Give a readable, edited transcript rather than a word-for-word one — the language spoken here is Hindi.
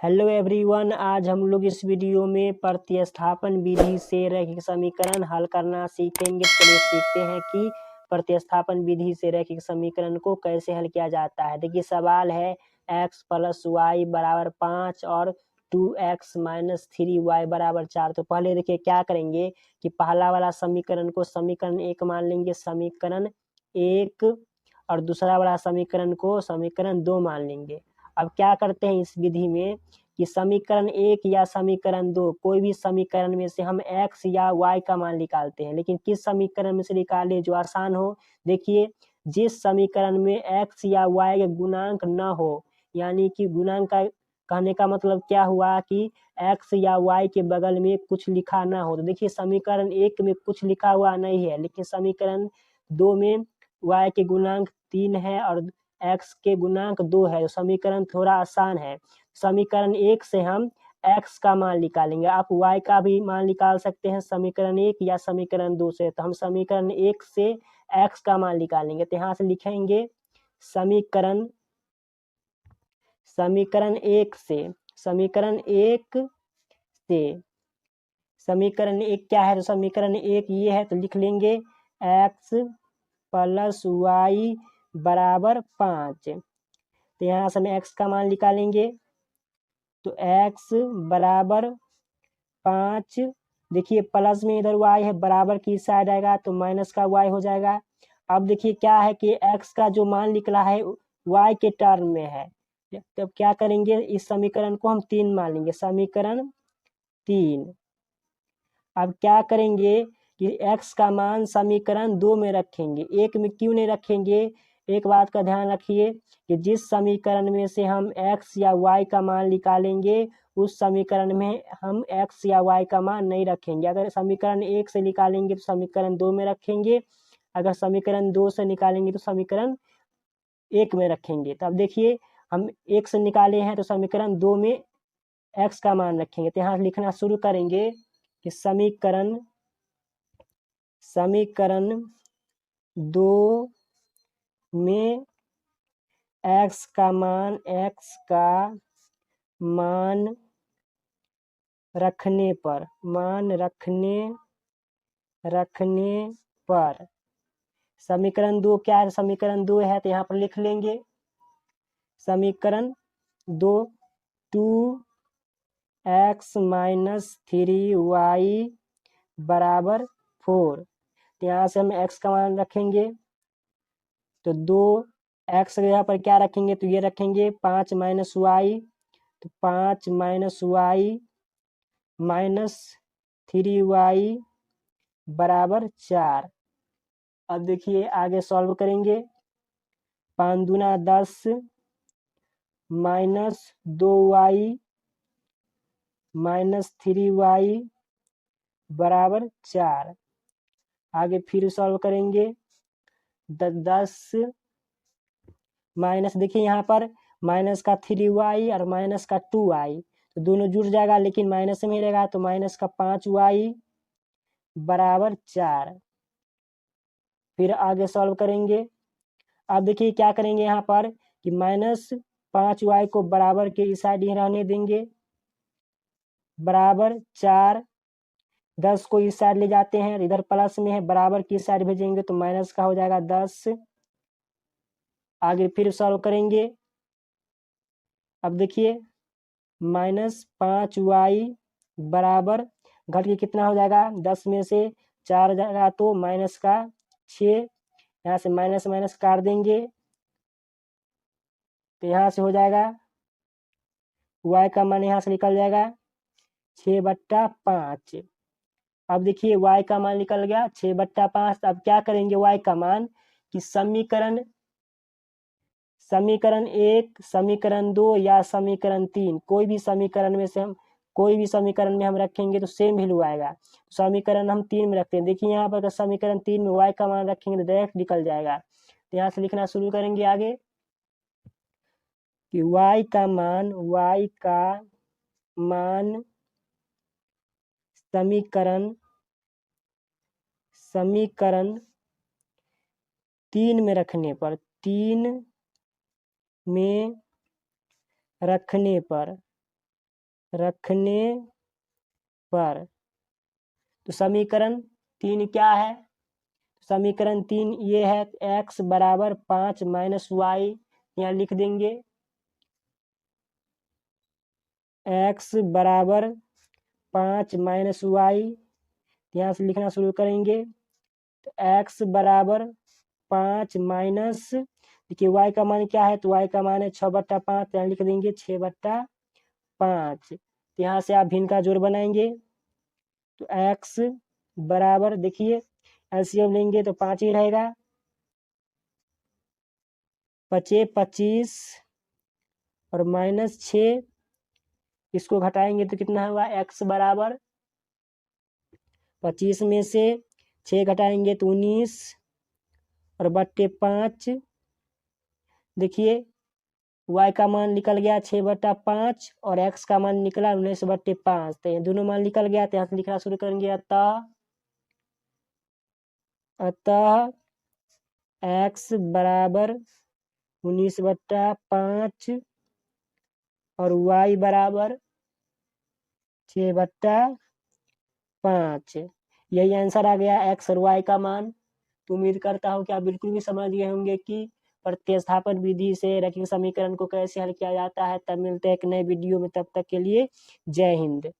हेलो एवरीवन, आज हम लोग इस वीडियो में प्रतिस्थापन विधि से रैखिक समीकरण हल करना सीखेंगे। चलिए सीखते हैं कि प्रतिस्थापन विधि से रैखिक समीकरण को कैसे हल किया जाता है। देखिए सवाल है x + y = 5 और 2x - 3y = 4। तो पहले देखिए क्या करेंगे कि पहला वाला समीकरण को समीकरण 1 मान लेंगे, समीकरण 1, और दूसरा वाला समीकरण को समीकरण 2 मान लेंगे। अब क्या करते हैं इस विधि में कि समीकरण 1 या समीकरण 2 कोई भी समीकरण में से हम x या y का मान निकालते हैं, लेकिन किस समीकरण में से निकाले जो आसान हो। देखिए जिस समीकरण में x या y के गुणांक न हो, यानी कि गुणांक का कहने का मतलब क्या हुआ कि x या y के बगल में कुछ लिखा ना हो। तो देखिए समीकरण 1 में कुछ लिखा हुआ नहीं है, लेकिन समीकरण 2 में y के गुणांक 3 है और x के गुणांक 2 है। तो समीकरण थोड़ा आसान है। समीकरण 1 से हम x का मान निकालेंगे। आप y का भी मान निकाल सकते हैं समीकरण 1 या समीकरण 2 से। तो हम समीकरण 1 से x का मान निकालेंगे। तो यहाँ से लिखेंगे समीकरण 1 से समीकरण 1 क्या है। तो समीकरण 1 ये है, तो लिख लेंगे x + y = 5। तो यहाँ से हम x का मान निकालेंगे, तो x = 5। देखिए प्लस में इधर y है, बराबर की साइड आएगा तो माइनस का y हो जाएगा। अब देखिए क्या है कि x का जो मान निकला है y के टर्म में है। तब क्या करेंगे, इस समीकरण को हम 3 मान लेंगे, समीकरण 3। अब क्या करेंगे कि x का मान समीकरण 2 में रखेंगे, 1 में क्यों नहीं रखेंगे। एक बात का ध्यान रखिए कि जिस समीकरण में से हम x या y का मान निकालेंगे उस समीकरण में हम x या y का मान नहीं रखेंगे। अगर समीकरण 1 से निकालेंगे तो समीकरण 2 में रखेंगे, अगर समीकरण 2 से निकालेंगे तो समीकरण 1 में रखेंगे। तो अब देखिए हम 1 से निकाले हैं तो समीकरण 2 में x का मान रखेंगे। तो यहाँ लिखना शुरू करेंगे कि समीकरण 2 में x का मान रखने पर समीकरण 2 क्या है, समीकरण 2 है तो यहाँ पर लिख लेंगे समीकरण 2 2x - 3y = 4। तो यहाँ से हम x का मान रखेंगे, तो 2x यहाँ पर क्या रखेंगे, तो ये रखेंगे 5 - y, तो 5 - y - 3y = 4। अब देखिए आगे सॉल्व करेंगे। 5 दूना 10 -2y - 3y = 4। आगे फिर सॉल्व करेंगे। 10 माइनस, देखिए यहाँ पर माइनस का 3y और माइनस का 2y, तो दोनों जुड़ जाएगा लेकिन माइनस में रहेगा, तो माइनस का 5y = 4। फिर आगे सॉल्व करेंगे। अब देखिए क्या करेंगे यहाँ पर कि -5y को बराबर के इस साइड ही रहने देंगे, बराबर 4। 10 को इस साइड ले जाते हैं, इधर प्लस में है, बराबर की साइड भेजेंगे तो माइनस का हो जाएगा 10। आगे फिर सॉल्व करेंगे। अब देखिए -5y बराबर घट के कितना हो जाएगा, 10 में से 4 जाएगा तो माइनस का 6। यहाँ से माइनस माइनस काट देंगे तो यहाँ से हो जाएगा y का मान यहाँ से निकल जाएगा 6/5। अब देखिए y का मान निकल गया 6/5। अब क्या करेंगे y का मान कि समीकरण 1, समीकरण 2 या समीकरण 3 कोई भी समीकरण में हम रखेंगे तो सेम वैल्यू आएगा। समीकरण हम 3 में रखते हैं। देखिए यहाँ पर समीकरण 3 में y का मान रखेंगे तो डायरेक्ट निकल जाएगा। तो यहाँ से लिखना शुरू करेंगे आगे कि y का मान समीकरण 3 में रखने पर रखने पर। तो समीकरण 3 क्या है? समीकरण 3 ये है, x बराबर 5 माइनस वाई, यहाँ लिख देंगे x बराबर 5 माइनस वाई, यहाँ से लिखना शुरू करेंगे। तो x बराबर 5 माइनस, देखिए y का मान क्या है, तो y का मान है 6/5, यहाँ लिख देंगे 6/5। तो यहाँ से आप भिन्न का जोड़ बनाएंगे, तो x बराबर, देखिए एलसीएम लेंगे तो 5 ही रहेगा, 25 और माइनस 6, इसको घटाएंगे तो कितना हुआ, x बराबर 25 में से 6 घटाएंगे तो 19 और बट्टे 5। देखिए y का मान निकल गया 6/5 और x का मान निकला 19/5, तो ये दोनों मान निकल गया। तो यहाँ से लिखना शुरू करेंगे, अतः x बराबर 19/5 और y बराबर 6/5। यही आंसर आ गया x और y का मान। तो उम्मीद करता हूँ कि आप बिल्कुल भी समझ गए होंगे कि प्रतिस्थापन विधि से रैखिक समीकरण को कैसे हल किया जाता है। तब मिलते हैं एक नए वीडियो में, तब तक के लिए जय हिंद।